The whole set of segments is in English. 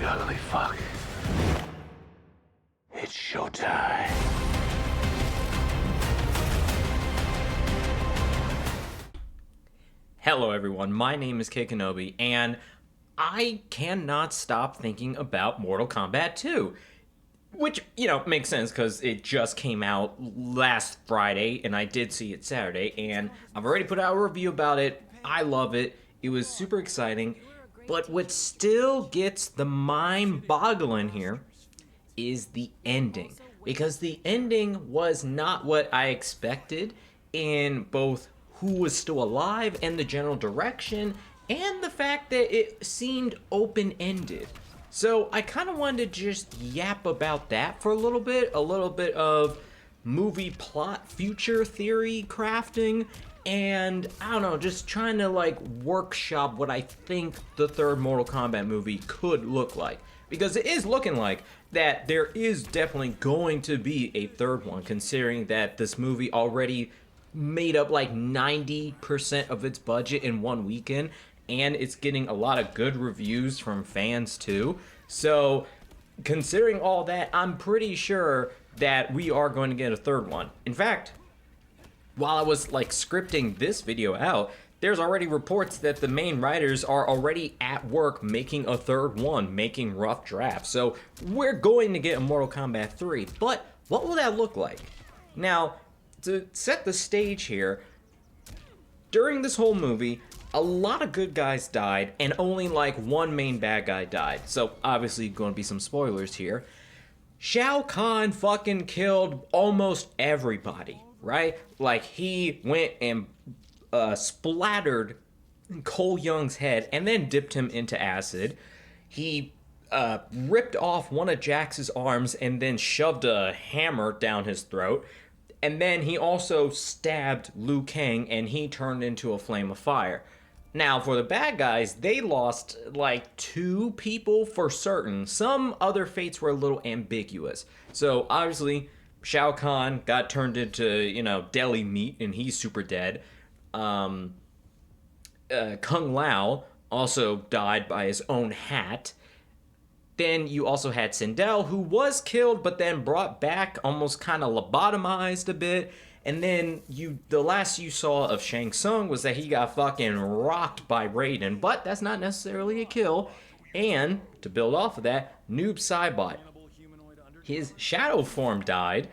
big ugly fuck. It's showtime. Hello everyone, my name is KidKinobi, and I cannot stop thinking about Mortal Kombat 2. Which, makes sense because it just came out last Friday, and I did see it Saturday, and I've already put out a review about it. I love it. It was super exciting. But what still gets the mind-boggling here is the ending. Because the ending was not what I expected in both who was still alive and the general direction, and the fact that it seemed open-ended. So I kind of wanted to just yap about that for a little bit of movie plot future theory crafting, and I don't know, just trying to workshop what I think the third Mortal Kombat movie could look like. Because it is looking like that there is definitely going to be a third one, considering that this movie already made up 90% of its budget in one weekend, and it's getting a lot of good reviews from fans too. So considering all that, I'm pretty sure that we are going to get a third one. In fact, while I was scripting this video out, there's already reports that the main writers are already at work making a third one, making rough drafts. So we're going to get a Mortal Kombat 3, but what will that look like? Now, to set the stage here, during this whole movie, a lot of good guys died, and only one main bad guy died. So obviously going to be some spoilers here. Shao Kahn fucking killed almost everybody, right? He went and splattered Cole Young's head and then dipped him into acid. He ripped off one of Jax's arms and then shoved a hammer down his throat. And then he also stabbed Liu Kang, and he turned into a flame of fire. Now, for the bad guys, they lost 2 people for certain. Some other fates were a little ambiguous. So, obviously, Shao Kahn got turned into, deli meat, and he's super dead. Kung Lao also died by his own hat. Then you also had Sindel, who was killed but then brought back, almost kind of lobotomized a bit. And then the last you saw of Shang Tsung was that he got fucking rocked by Raiden, but that's not necessarily a kill. And to build off of that, Noob Saibot, his shadow form died,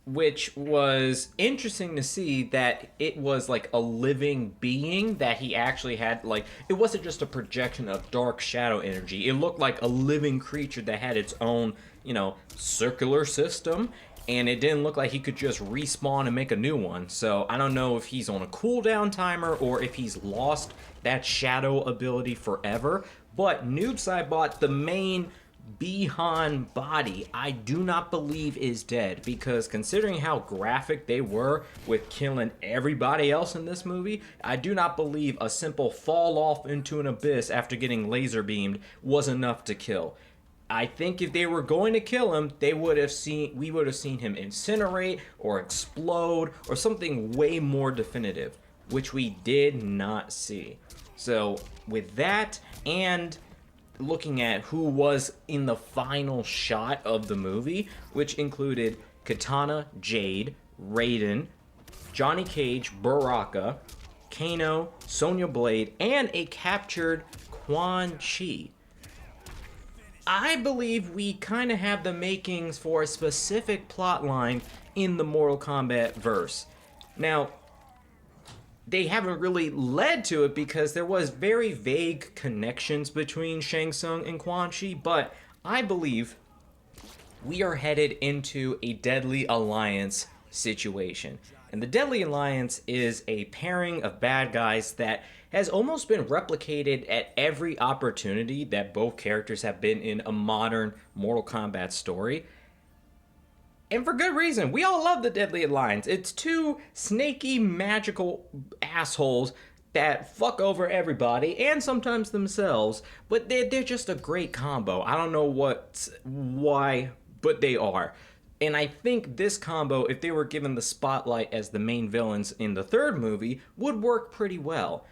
which was interesting to see that it was a living being that he actually had. It wasn't just a projection of dark shadow energy. It looked like a living creature that had its own, circular system, and it didn't look like he could just respawn and make a new one. So I don't know if he's on a cooldown timer or if he's lost that shadow ability forever. But Noob Saibot, the main Bihan body, I do not believe is dead, because considering how graphic they were with killing everybody else in this movie, I do not believe a simple fall off into an abyss after getting laser beamed was enough to kill. I think if they were going to kill him, we would have seen him incinerate or explode or something way more definitive, which we did not see. So with that, and looking at who was in the final shot of the movie, which included Katana, Jade, Raiden, Johnny Cage, Baraka, Kano, Sonya Blade, and a captured Quan Chi. I believe we kind of have the makings for a specific plot line in the Mortal Kombat verse. Now, they haven't really led to it because there was very vague connections between Shang Tsung and Quan Chi, but I believe we are headed into a Deadly Alliance situation. And the Deadly Alliance is a pairing of bad guys that has almost been replicated at every opportunity that both characters have been in a modern Mortal Kombat story. And for good reason. We all love the Deadly Alliance. It's 2 snaky, magical assholes that fuck over everybody and sometimes themselves, but they're just a great combo. I don't know why, but they are. And I think this combo, if they were given the spotlight as the main villains in the third movie, would work pretty well.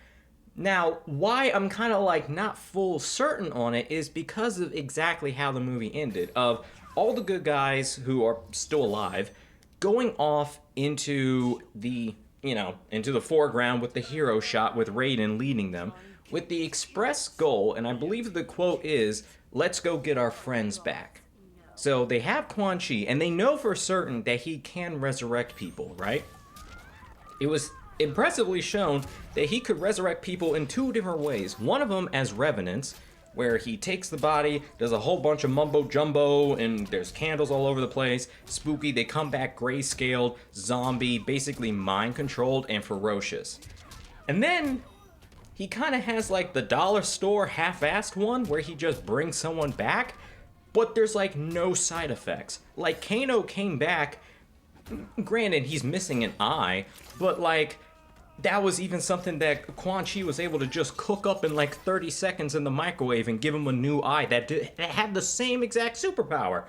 Now, why I'm kind of like not full certain on it is because of exactly how the movie ended. Of all the good guys who are still alive going off into the, into the foreground with the hero shot with Raiden leading them with the express goal, and I believe the quote is, "Let's go get our friends back." So they have Quan Chi, and they know for certain that he can resurrect people, right? It was impressively shown that he could resurrect people in two different ways. One of them as revenants, where he takes the body, does a whole bunch of mumbo jumbo, and there's candles all over the place. Spooky, they come back grayscaled, zombie, basically mind controlled and ferocious. And then he kind of has like the dollar store half-assed one where he just brings someone back, but there's like no side effects. Like Kano came back, granted he's missing an eye, but like that was even something that Quan Chi was able to just cook up in like 30 seconds in the microwave and give him a new eye that had the same exact superpower.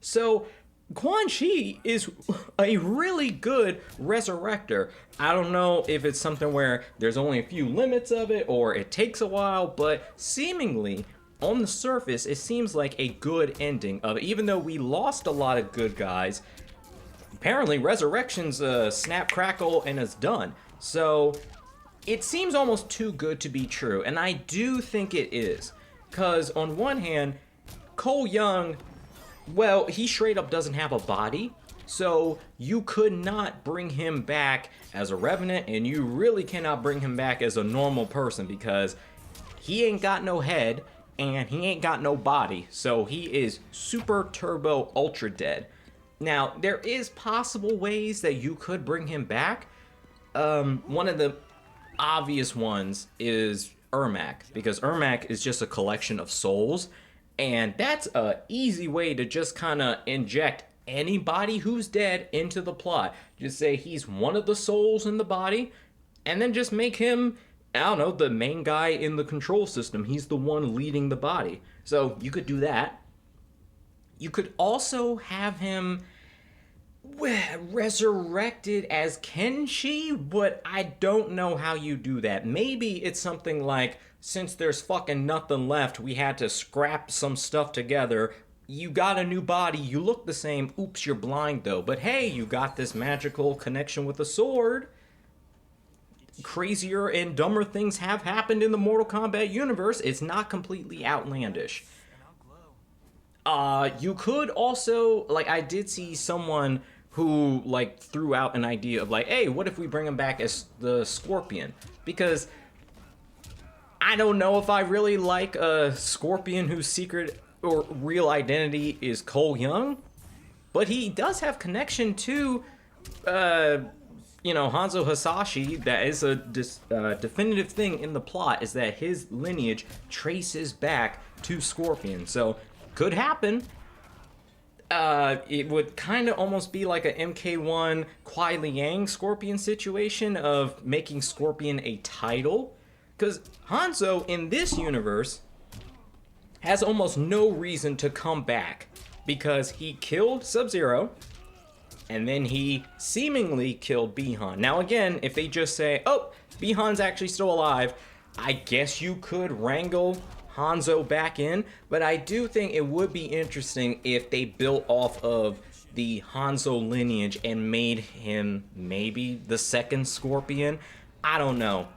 So Quan Chi is a really good resurrector. I don't know if it's something where there's only a few limits of it or it takes a while, but seemingly on the surface it seems like a good ending of it. Even though we lost a lot of good guys, apparently resurrection's snap crackle and it's done. So it seems almost too good to be true, and I do think it is, because on one hand, Cole Young, well, he straight up doesn't have a body, so you could not bring him back as a revenant, and you really cannot bring him back as a normal person because he ain't got no head and he ain't got no body, so he is super turbo ultra dead. Now, there is possible ways that you could bring him back. One of the obvious ones is Ermac, because Ermac is just a collection of souls, and that's a easy way to just kind of inject anybody who's dead into the plot. Just say he's one of the souls in the body, and then just make him, I don't know, the main guy in the control system. He's the one leading the body. So you could do that. You could also have him resurrected as Kenshi, but I don't know how you do that. Maybe it's something like, since there's fucking nothing left, we had to scrap some stuff together. You got a new body, you look the same, oops, you're blind though, but hey, you got this magical connection with a sword. Crazier and dumber things have happened in the Mortal Kombat universe. It's not completely outlandish. You could also, like, I did see someone who, like, threw out an idea of, like, hey, what if we bring him back as the Scorpion? Because I don't know if I really like a Scorpion whose secret or real identity is Cole Young, but he does have connection to, Hanzo Hasashi. That is a definitive thing in the plot, is that his lineage traces back to Scorpion. So, could happen. It would kind of almost be like a MK1 Kuai Liang Scorpion situation of making Scorpion a title. Because Hanzo in this universe has almost no reason to come back, because he killed Sub-Zero and then he seemingly killed Bi-Han. Now again, if they just say, oh, Bi-Han's actually still alive, I guess you could wrangle Hanzo back in, but I do think it would be interesting if they built off of the Hanzo lineage and made him maybe the second Scorpion. I don't know.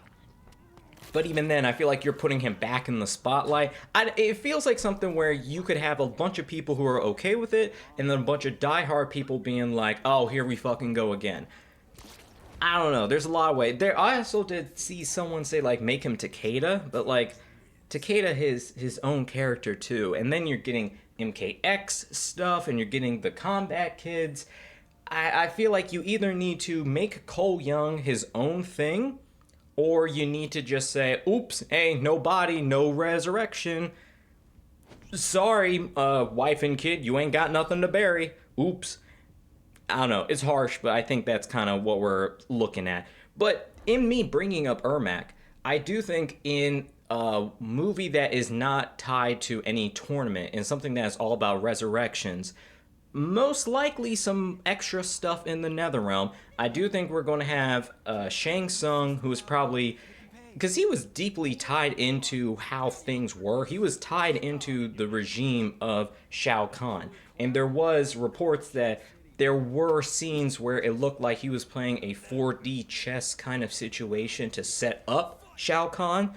But even then, I feel like you're putting him back in the spotlight. It feels like something where you could have a bunch of people who are okay with it, and then a bunch of diehard people being like, oh, here we fucking go again. I don't know. There's a lot of ways. I also did see someone say, like, make him Takeda, but, like, Takeda his own character, too. And then you're getting MKX stuff, and you're getting the combat kids. I feel like you either need to make Cole Young his own thing, or you need to just say, oops, hey, no body, no resurrection. Sorry, wife and kid, you ain't got nothing to bury. Oops. I don't know, it's harsh, but I think that's kind of what we're looking at. But in me bringing up Ermac, I do think in a movie that is not tied to any tournament and something that's all about resurrections, most likely some extra stuff in the Netherrealm. I do think we're going to have Shang Tsung, who is probably because he was deeply tied into how things were. He was tied into the regime of Shao Kahn. And there was reports that there were scenes where it looked like he was playing a 4D chess kind of situation to set up Shao Kahn.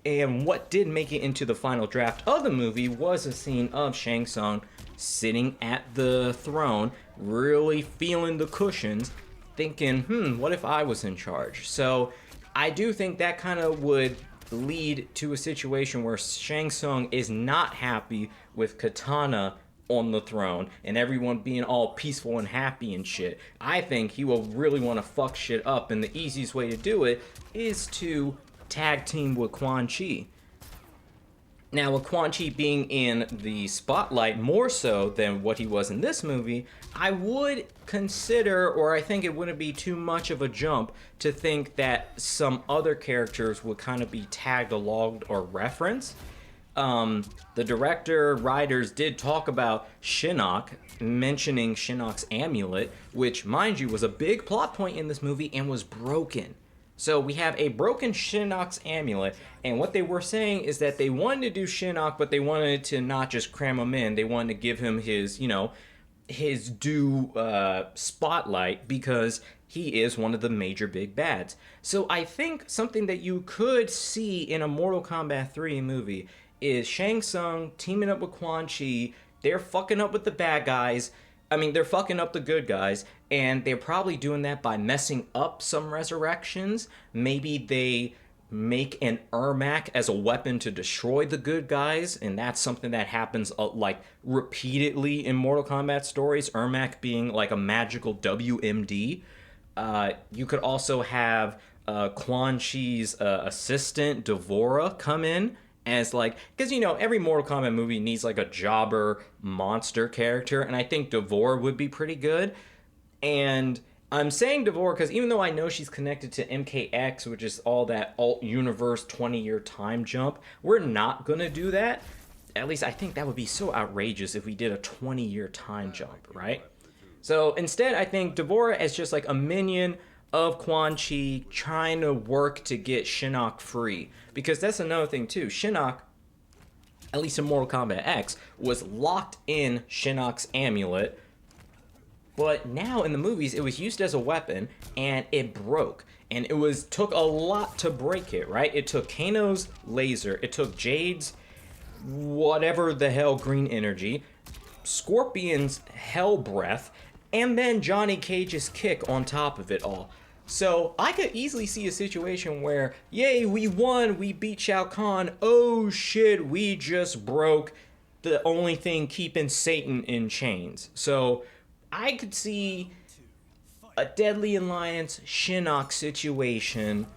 And what did make it into the final draft of the movie was a scene of Shang Tsung sitting at the throne, really feeling the cushions, thinking, what if I was in charge? So I do think that kind of would lead to a situation where Shang Tsung is not happy with Katana on the throne and everyone being all peaceful and happy and shit. I think he will really want to fuck shit up, and the easiest way to do it is to tag team with Quan Chi. Now, with Quan Chi being in the spotlight more so than what he was in this movie, I would consider, or I think it wouldn't be too much of a jump to think that some other characters would kind of be tagged along or referenced. The director, writers did talk about Shinnok, mentioning Shinnok's amulet, which, mind you, was a big plot point in this movie and was broken. So we have a broken Shinnok's amulet, and what they were saying is that they wanted to do Shinnok, but they wanted to not just cram him in, they wanted to give him his, his due spotlight, because he is one of the major big bads. So I think something that you could see in a Mortal Kombat 3 movie is Shang Tsung teaming up with Quan Chi. They're fucking up with the bad guys. They're fucking up the good guys, and they're probably doing that by messing up some resurrections. Maybe they make an Ermac as a weapon to destroy the good guys, and that's something that happens repeatedly in Mortal Kombat stories, Ermac being like a magical WMD. You could also have Quan Chi's assistant, Devora, come in as because every Mortal Kombat movie needs a jobber monster character, and I think Devora would be pretty good. And I'm saying Devora because even though I know she's connected to MKX, which is all that alt universe 20-year time jump, we're not gonna do that. At least I think that would be so outrageous if we did a 20-year time jump, right? So instead, I think Devora is just a minion of Quan Chi trying to work to get Shinnok free. Because that's another thing too. Shinnok, at least in Mortal Kombat X, was locked in Shinnok's amulet. But now in the movies, it was used as a weapon and it broke. And it took a lot to break it, right? It took Kano's laser. It took Jade's whatever the hell green energy, Scorpion's hell breath, and then Johnny Cage's kick on top of it all. So I could easily see a situation where, yay, we won, we beat Shao Kahn, oh shit, we just broke the only thing keeping Satan in chains. So I could see a Deadly Alliance Shinnok situation,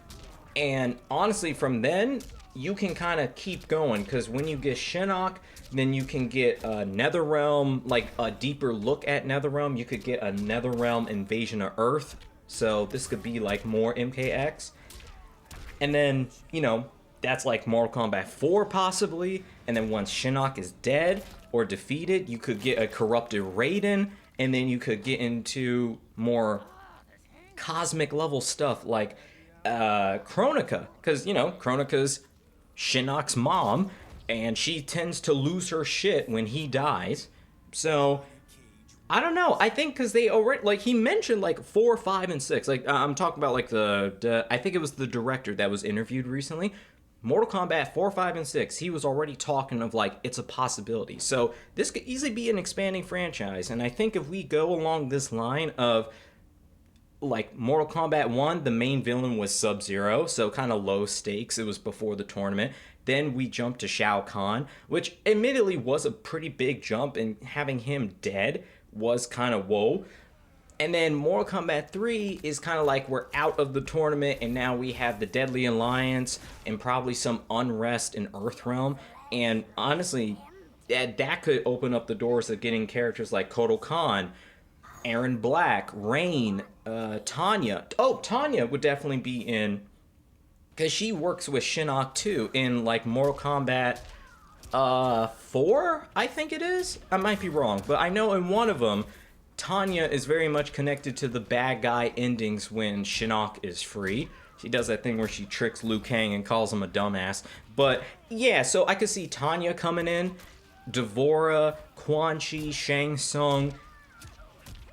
and honestly from then, you can kind of keep going, because when you get Shinnok, then you can get a Netherrealm, a deeper look at Netherrealm. You could get a Netherrealm invasion of Earth. So this could be more MKX. And then, that's Mortal Kombat 4 possibly. And then once Shinnok is dead or defeated, you could get a corrupted Raiden. And then you could get into more cosmic level stuff like Kronika. Because, Kronika's Shinnok's mom, and she tends to lose her shit when he dies. So I don't know. I think because they already he mentioned 4, 5, and 6. I'm talking about the I think it was the director that was interviewed recently. Mortal Kombat 4, 5, and 6. He was already talking of it's a possibility. So this could easily be an expanding franchise. And I think if we go along this line of Mortal Kombat 1, the main villain was Sub-Zero, so kind of low stakes. It was before the tournament. Then we jumped to Shao Kahn, which admittedly was a pretty big jump, and having him dead was kind of whoa. And then Mortal Kombat 3 is kind of we're out of the tournament, and now we have the Deadly Alliance and probably some unrest in Earthrealm. And honestly, that could open up the doors of getting characters like Kotal Kahn, Aaron Black, Rain, Tanya. Oh, Tanya would definitely be in, because she works with Shinnok too in Mortal Kombat 4, I think it is. I might be wrong, but I know in one of them, Tanya is very much connected to the bad guy endings when Shinnok is free. She does that thing where she tricks Liu Kang and calls him a dumbass. But yeah, so I could see Tanya coming in, Devora, Quan Chi, Shang Tsung,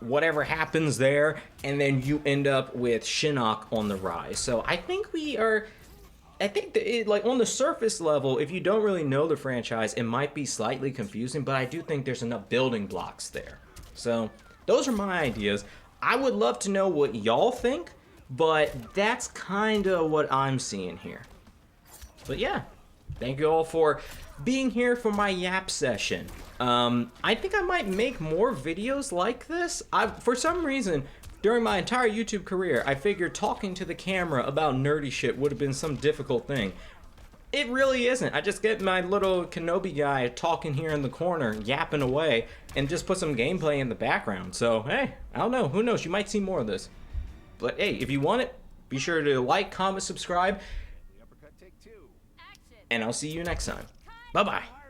whatever happens there, and then you end up with Shinnok on the rise. So I think that like on the surface level, if you don't really know the franchise, it might be slightly confusing, but I do think there's enough building blocks there. So those are my ideas. I would love to know what y'all think, but that's kind of what I'm seeing here. But yeah, thank you all for being here for my yap session. I think I might make more videos like this. For some reason, during my entire YouTube career, I figured talking to the camera about nerdy shit would have been some difficult thing. It really isn't. I just get my little Kenobi guy talking here in the corner, yapping away, and just put some gameplay in the background. So, hey, I don't know. Who knows? You might see more of this. But hey, if you want it, be sure to like, comment, subscribe, and I'll see you next time. Bye-bye.